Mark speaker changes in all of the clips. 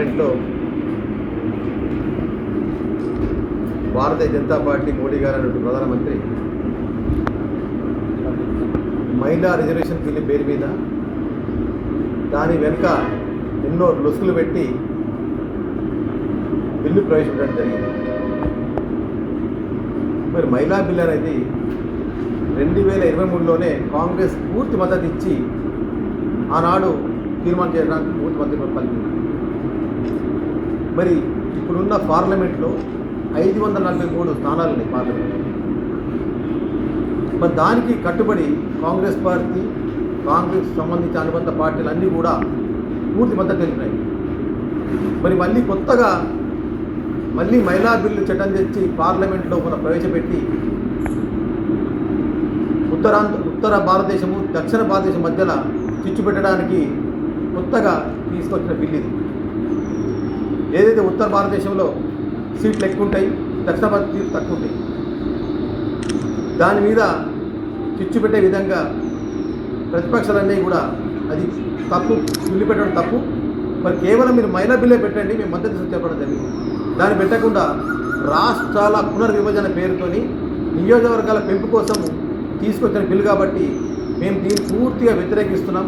Speaker 1: పార్లమెంట్లో భారతీయ జనతా పార్టీ మోడీ గారు అన్నట్టు ప్రధానమంత్రి మహిళా రిజర్వేషన్ బిల్లు పేరు మీద దాని వెనుక ఎన్నో లొసుగులు పెట్టి బిల్లు ప్రవేశపెట్టడం జరిగింది. మరి మహిళా బిల్లు అనేది 2023లోనే కాంగ్రెస్ పూర్తి మద్దతు ఇచ్చి ఆనాడు తీర్మానం చేయడానికి పూర్తి మద్దతు పలికింది. మరి ఇప్పుడున్న పార్లమెంట్లో 543 స్థానాలు ఉన్నాయి పార్లమెంట్. మరి దానికి కట్టుబడి కాంగ్రెస్ పార్టీ, కాంగ్రెస్ సంబంధించిన అనుబంధ పార్టీలు అన్నీ కూడా పూర్తి మద్దతు తెలిపినాయి. మరి మళ్ళీ కొత్తగా మహిళా బిల్లు చట్టం తెచ్చి పార్లమెంట్లో మనం ప్రవేశపెట్టి ఉత్తర భారతదేశము దక్షిణ భారతదేశం మధ్యలో చిచ్చు పెట్టడానికి కొత్తగా తీసుకొచ్చిన బిల్లు ఇది. ఏదైతే ఉత్తర భారతదేశంలో సీట్లు ఎక్కువ ఉంటాయి, దక్షిణ భారత సీట్లు తక్కువ ఉంటాయి, దాని మీద చిచ్చు పెట్టే విధంగా ప్రతిపక్షాలన్నీ కూడా అది తప్పు, బిల్లు పెట్టడం తప్పు, మరి కేవలం మీరు మహిళా బిల్లే పెట్టండి, మేము మద్దతు చెప్పడం జరిగింది. దాన్ని పెట్టకుండా రాష్ట్రాల పునర్విభజన పేరుతోని నియోజకవర్గాల పెంపు కోసం తీసుకొచ్చిన బిల్లు కాబట్టి మేము దీన్ని పూర్తిగా వ్యతిరేకిస్తున్నాం.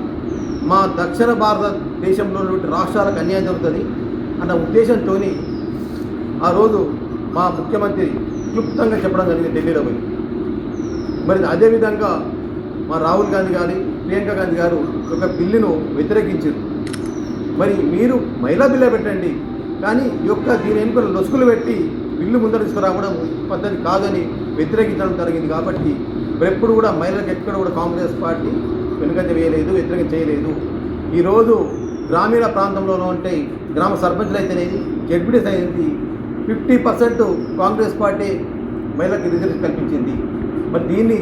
Speaker 1: మా దక్షిణ భారతదేశంలో రాష్ట్రాలకు అన్యాయం జరుగుతుంది అన్న ఉద్దేశంతో ఆ రోజు మా ముఖ్యమంత్రి క్లుప్తంగా చెప్పడం జరిగింది ఢిల్లీలో పోయి. మరి అదేవిధంగా మా రాహుల్ గాంధీ గారి, ప్రియాంక గాంధీ గారు ఒక బిల్లును వ్యతిరేకించారు. మరి మీరు మహిళా బిల్లే పెట్టండి, కానీ ఈ యొక్క దీని ఎన్నికలు లొసుగులు పెట్టి బిల్లు ముందర తీసుకురావడం పద్ధతి కాదని వ్యతిరేకించడం జరిగింది. కాబట్టి ఎప్పుడు కూడా మహిళలకు ఎక్కడ కూడా కాంగ్రెస్ పార్టీ వెనుకంజ వేయలేదు, వ్యతిరేకం చేయలేదు. ఈరోజు గ్రామీణ ప్రాంతంలోనూ ఉంటాయి, గ్రామ సర్పంచులు అయితేనేది, జడ్పీటీస్ అయింది, 50% కాంగ్రెస్ పార్టీ మహిళలకు రిజర్వేషన్ కల్పించింది. మరి దీన్ని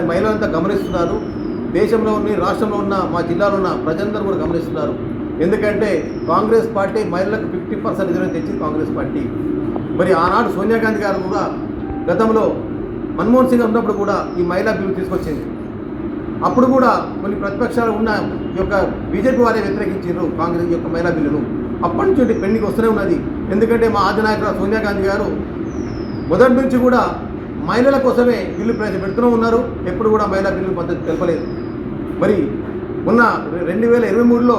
Speaker 1: మహిళలంతా గమనిస్తున్నారు. దేశంలో ఉన్న, రాష్ట్రంలో ఉన్న, మా జిల్లాలో ఉన్న ప్రజలందరూ కూడా గమనిస్తున్నారు. ఎందుకంటే కాంగ్రెస్ పార్టీ మహిళలకు 50% రిజర్వేషన్ తెచ్చింది కాంగ్రెస్ పార్టీ. మరి ఆనాడు సోనియా గాంధీ గారు కూడా గతంలో మన్మోహన్ సింగ్ ఉన్నప్పుడు కూడా ఈ మహిళా బిల్లు తీసుకొచ్చింది. అప్పుడు కూడా కొన్ని ప్రతిపక్షాలు ఉన్న ఈ యొక్క బీజేపీ వారే వ్యతిరేకించారు కాంగ్రెస్ యొక్క మహిళా బిల్లును. అప్పటి నుంచి పెండింగ్ వస్తూనే ఉన్నది. ఎందుకంటే మా అధినాయకుడు సోనియా గాంధీ గారు మొదటి నుంచి కూడా మహిళల కోసమే బిల్లు ప్రవేశపెడుతూనే ఉన్నారు. ఎప్పుడు కూడా మహిళా బిల్లు పద్ధతి తెలపలేదు. మరి మొన్న 2023లో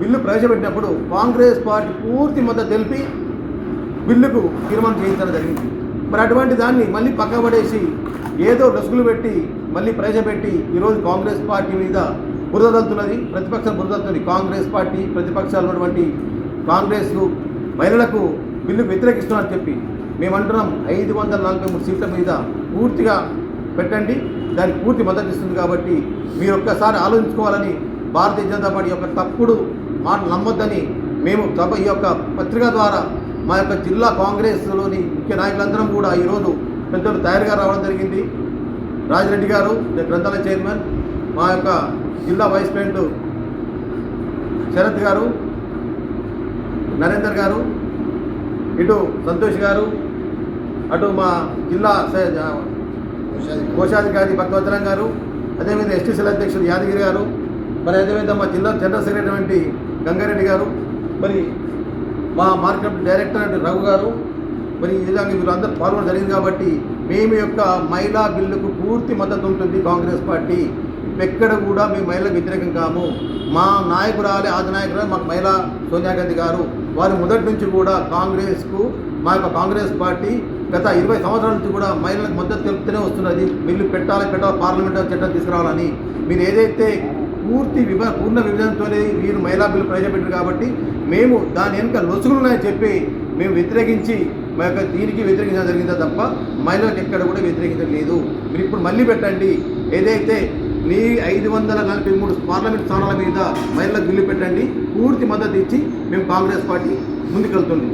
Speaker 1: బిల్లు ప్రవేశపెట్టినప్పుడు కాంగ్రెస్ పార్టీ పూర్తి మద్దతు తెలిపి బిల్లుకు తీర్మానం చేయించడం జరిగింది. మరి అటువంటి దాన్ని మళ్ళీ పక్కబడేసి ఏదో లొసుగులు పెట్టి మళ్ళీ ప్రవేశపెట్టి ఈరోజు కాంగ్రెస్ పార్టీ మీద బురద తల్లుతున్నది, ప్రతిపక్షం బురద తల్లుతుంది. కాంగ్రెస్ పార్టీ ప్రతిపక్షాలు ఉన్నటువంటి కాంగ్రెస్ మహిళలకు బిల్లు వ్యతిరేకిస్తున్నారని చెప్పి మేమంటున్నాం. 543 సీట్ల మీద పూర్తిగా పెట్టండి, దానికి పూర్తి మద్దతు ఇస్తుంది. కాబట్టి మీరు ఒక్కసారి ఆలోచించుకోవాలని, భారతీయ జనతా పార్టీ యొక్క తప్పుడు మాటలు నమ్మొద్దని మేము ఈ యొక్క పత్రిక ద్వారా మా యొక్క జిల్లా కాంగ్రెస్లోని ముఖ్య నాయకులందరం కూడా ఈరోజు పెద్దలు తయారుగా రావడం జరిగింది. రాజిరెడ్డి గారు గ్రంథాలయ చైర్మన్, మా యొక్క జిల్లా వైస్ ప్రెసిడెంట్ శరత్ గారు, నరేందర్ గారు, ఇటు సంతోష్ గారు, అటు మా జిల్లా కోశాధికారి భక్తవచనం గారు, అదేవిధంగా ఎస్టీసీల అధ్యక్షుడు యాదగిరి గారు, మరి అదేవిధంగా మా జిల్లా జనరల్ సెక్రటరీ గంగారెడ్డి గారు, మరి మా మార్కెట్ డైరెక్టర్ రఘు గారు, మరి ఈ విధంగా వీళ్ళందరూ పాల్గొనడం జరిగింది. కాబట్టి మేము యొక్క మహిళా బిల్లుకు పూర్తి మద్దతు ఉంటుంది కాంగ్రెస్ పార్టీ. ఎక్కడ కూడా మేము మహిళలకు వ్యతిరేకం కాము. మా నాయకురాలే, అధినాయకురాలు మాకు మహిళా సోనియా గాంధీ గారు, వారి మొదటి నుంచి కూడా కాంగ్రెస్కు, మా యొక్క కాంగ్రెస్ పార్టీ గత 20 సంవత్సరాల నుంచి కూడా మహిళలకు మద్దతు తెలుపుతూనే వస్తున్నది. బిల్లు పెట్టాలి, పార్లమెంట్ చట్టం తీసుకురావాలని. మీరు ఏదైతే పూర్ణ విభజనతోనే మీరు మహిళా బిల్లు ప్రవేశపెట్టారు కాబట్టి మేము దాని వెనుక లొసుగులు ఉన్నాయని చెప్పి మేము వ్యతిరేకించి మా యొక్క దీనికి వ్యతిరేకించడం జరిగిందా తప్ప మహిళలకు ఎక్కడ కూడా వ్యతిరేకించలేదు. మీరు ఇప్పుడు మళ్ళీ పెట్టండి, ఏదైతే నీ 543 పార్లమెంట్ స్థానాల మీద మహిళలకు బిల్లు పెట్టండి, పూర్తి మద్దతు ఇచ్చి మేము కాంగ్రెస్ పార్టీ ముందుకెళ్తుంది.